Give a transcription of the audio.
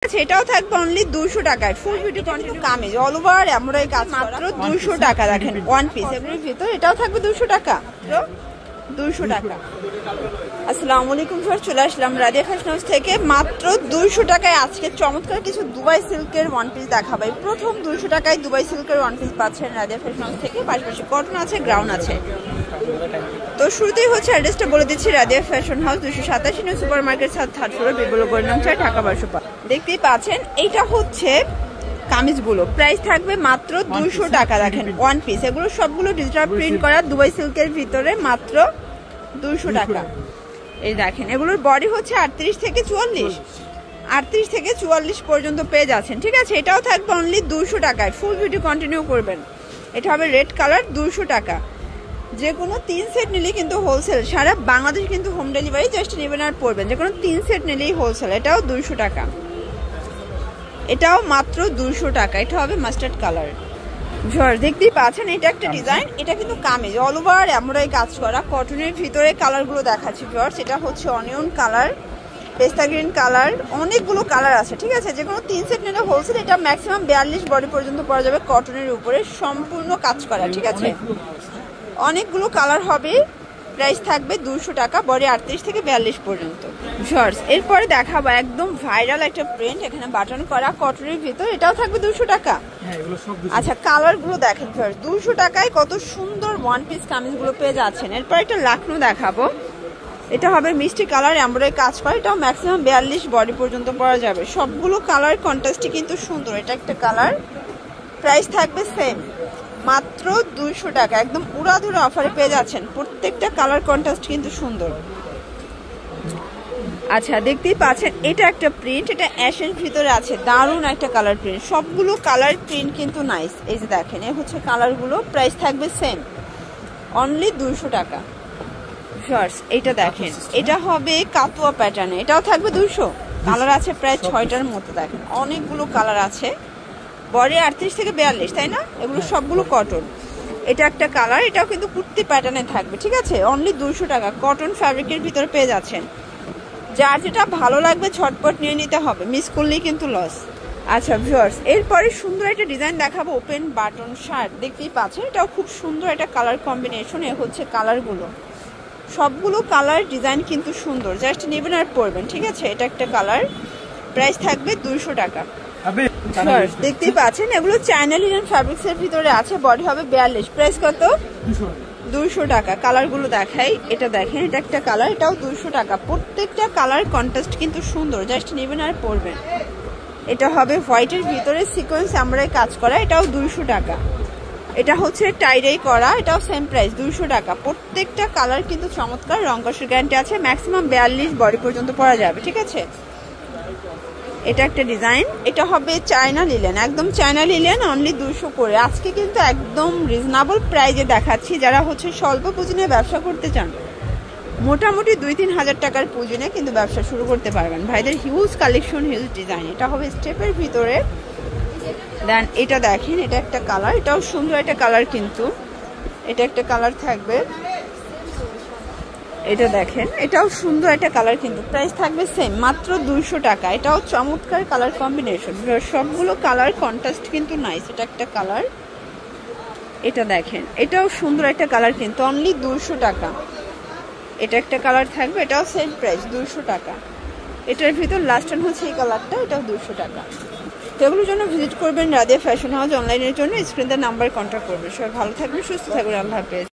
সেটাও থাকবে অনলি 200 টাকায়। Full beauty continue kameez all over embroidery কাজ মাত্র 200 টাকা। দেখেন ওয়ান পিস এগুলোর ভিতর এটাও থাকবে 200 টাকা। 200 টাকা। আসসালামু আলাইকুম স্যার, চলে আসলাম রাদিয়া ফ্যাশন হাউস থেকে। মাত্র 200 টাকায় আজকে চমৎকার কিছু দুবাই সিল্কের ওয়ান পিস দেখাবো। প্রথম 200 টাকায় দুবাই সিল্কের ওয়ান পিস পাচ্ছেন রাদিয়া ফ্যাশন হাউস থেকে। পাশাপাশি কটন আছে, গ্রাউন্ড আছে। তো শুরুতেই হচ্ছে অ্যাড্রেসটা বলে দিচ্ছি, Radia fashion house 287 new super market সাথে থার্ড ফ্লোর, বিবল গোল্ডন চার, ঢাকা 1205। দেখতেই পাচ্ছেন এইটা হচ্ছে কামিজগুলো, প্রাইস থাকবে মাত্র 200 টাকা। দেখেন ওয়ান পিস, এগুলো সবগুলো ডিজিটাল প্রিন্ট করা দুবাই সিল্কের ভিতরে মাত্র 200 টাকা। এই দেখেন এগুলোর বডি হচ্ছে 38 থেকে 44, 38 থেকে 44 পর্যন্ত পেয়ে যাচ্ছেন। ঠিক আছে, এটাও থাকবে অনলি 200 টাকায়। ফুল ভিডিও কন্টিনিউ করবেন। এটা হবে রেড কালার, 200 টাকা। যে কোনো 3 সেট নিলেই কিন্তু হোলসেল, সারা বাংলাদেশ কিন্তু হোম ডেলিভারি, জাস্ট নেবেন আর পড়বেন। যে কোনো 3 সেট নিলেই হোলসেল। এটাও 200 টাকা, এটাও মাত্র 200 টাকা। এটা হবে মাস্টার্ড কালার। দেখতেই পাচ্ছেন এটা একটা ডিজাইন, এটা কিন্তু কামিজ অল ওভার এমব্রয়ডারি কাজ করা কটনের ভিতরে। কালারগুলো দেখাচ্ছি ভিউয়ার্স। এটা হচ্ছে অনিয়ন কালার, পেস্তা গ্রিন কালার, অনেকগুলো কালার আছে। ঠিক আছে, যে কোনো 3 সেট নিলে হোলসেল। এটা ম্যাক্সিমাম 42 বডি পর্যন্ত পরা যাবে, কটনের উপরে সম্পূর্ণ কাজ করা। ঠিক আছে, অনেকগুলো কালার হবে। প্রাইস থাকবে 200 টাকা, বডি 38 থেকে 42 পর্যন্ত। এরপরে দেখাবো একদম ভাইরাল একটা প্রিন্ট, এখানে বাটন করা কটনের ভিতর। এটাও থাকবে 200 টাকা। আচ্ছা, কালার গুলো দেখেন 200 টাকায় কত সুন্দর ওয়ান পিস কামিজ গুলো পেয়ে যাচ্ছেন। এরপর একটা লাখনো দেখাবো, এটা হবে মিষ্টি কালার, এমব্রয়ডারি কাজ করা। এটাও ম্যাক্সিমাম 42 বডি পর্যন্ত পরা যাবে। সবগুলো কালার কন্ট্রাস্টই কিন্তু সুন্দর। এটা একটা কালার, প্রাইস থাকবে সেম মাত্র 200 টাকা। একদম উড়াধুরা অফারে পেয়ে যাচ্ছেন। প্রত্যেকটা কালার কন্ট্রাস্ট কিন্তু সুন্দর। আচ্ছা, দেখতেই পাচ্ছেন এটা একটা প্রিন্ট, এটা অ্যাশের ভিতরে আছে, দারুণ একটা কালার প্রিন্ট। সবগুলো কালার প্রিন্ট কিন্তু নাইস। এই যে দেখেন, এই হচ্ছে কালারগুলো। প্রাইস থাকবে সেম অনলি 200 টাকা। এইটা দেখেন, এটা হবে কাতুয়া প্যাটার্নে, এটাও থাকবে 200। কালার আছে প্রায় 6টার মতো। দেখেন অনেকগুলো কালার আছে, বডি 38 থেকে 42, তাই না? এগুলো সবগুলো কটন। এটা একটা কালার, এটাও কিন্তু কুর্তি প্যাটার্নে থাকবে। ঠিক আছে, অনলি 200 টাকা। কটন ফ্যাব্রিকের ভিতরে পেয়ে যাচ্ছেন। যার যেটা ভালো লাগবে ঝটপট নিয়ে নিতে হবে, মিস করলেই কিন্তু লস। আচ্ছা ভিউয়ার্স, এরপরে সুন্দর একটা ডিজাইন দেখাবো, ওপেন বাটন শার্ট। দেখতেই পাচ্ছেন এটাও খুব সুন্দর একটা কালার কম্বিনেশন। এ হচ্ছে কালারগুলো, সবগুলো কালার ডিজাইন কিন্তু সুন্দর, জাস্ট নেবেন আর পরবেন। ঠিক আছে, এটা একটা কালার, প্রাইস থাকবে 200 টাকা। দেখতেই পাচ্ছেন এগুলো চায়না লিনেন ফ্যাব্রিক্স এর ভিতরে আছে, বডি হবে 42, প্রাইস কত? 200 টাকা। কালার গুলো দেখাই, এটা দেখেন এটা একটা কালার, এটাও 200 টাকা। প্রত্যেকটা কালার কন্ট্রাস্ট কিন্তু সুন্দর, জাস্ট নেবেন আর পরবেন। এটা হবে হোয়াইটের ভিতরে সিকোয়েন্স এমব্রয়ডারি কাজ করা, এটাও 200 টাকা। এটা হচ্ছে টাইডাই করা, এটাও সেম প্রাইস 200 টাকা। প্রত্যেকটা কালার কিন্তু চমৎকার, রং কষের গ্যারান্টি আছে, ম্যাক্সিমাম 42 বডি পর্যন্ত পরা যাবে। ঠিক আছে, এটা একটা ডিজাইন, এটা হবে চায়না লিলেন, একদম চায়না লিলেন, অনলি 200 করে। আজকে কিন্তু একদম রিজনেবল প্রাইজে দেখাচ্ছি। যারা হচ্ছে স্বল্প পুঁজি নিয়ে ব্যবসা করতে চান, মোটামুটি 2-3 হাজার টাকার পুঁজি নিয়ে কিন্তু ব্যবসা শুরু করতে পারবেন। ভাইদের হিউজ কালেকশন, হিউজ ডিজাইন। এটা হবে স্টেপের ভিতরে। দেন এটা দেখেন, এটা একটা কালার, এটাও সুন্দর একটা কালার কিন্তু। এটা একটা কালার থাকবে, এটা দেখেন এটাও সুন্দর একটা কালার কিন্তু। প্রাইস থাকবে সেম মাত্র 200 টাকা। এটাও চমৎকার কালার কম্বিনেশন, সবগুলো কালার কন্ট্রাস্ট কিন্তু নাইস। এটা একটা কালার, এটা দেখেন এটাও সুন্দর একটা কালার কিন্তু, অনলি 200 টাকা। এটা একটা কালার থাকবে, এটাও সেম প্রাইস 200 টাকা। এটার ভিতর লাস্ট টাইম হচ্ছে এই কালারটা, এটাও 200 টাকা। তো এগুলোর জন্য ভিজিট করবেন রাদিয়া ফ্যাশন হাউস। অনলাইনের জন্য স্ক্রিনের নাম্বার কন্ট্যাক্ট করবেন। সবাই ভালো থাকবেন, সুস্থ থাকবেন, আল্লাহ হাফেজ।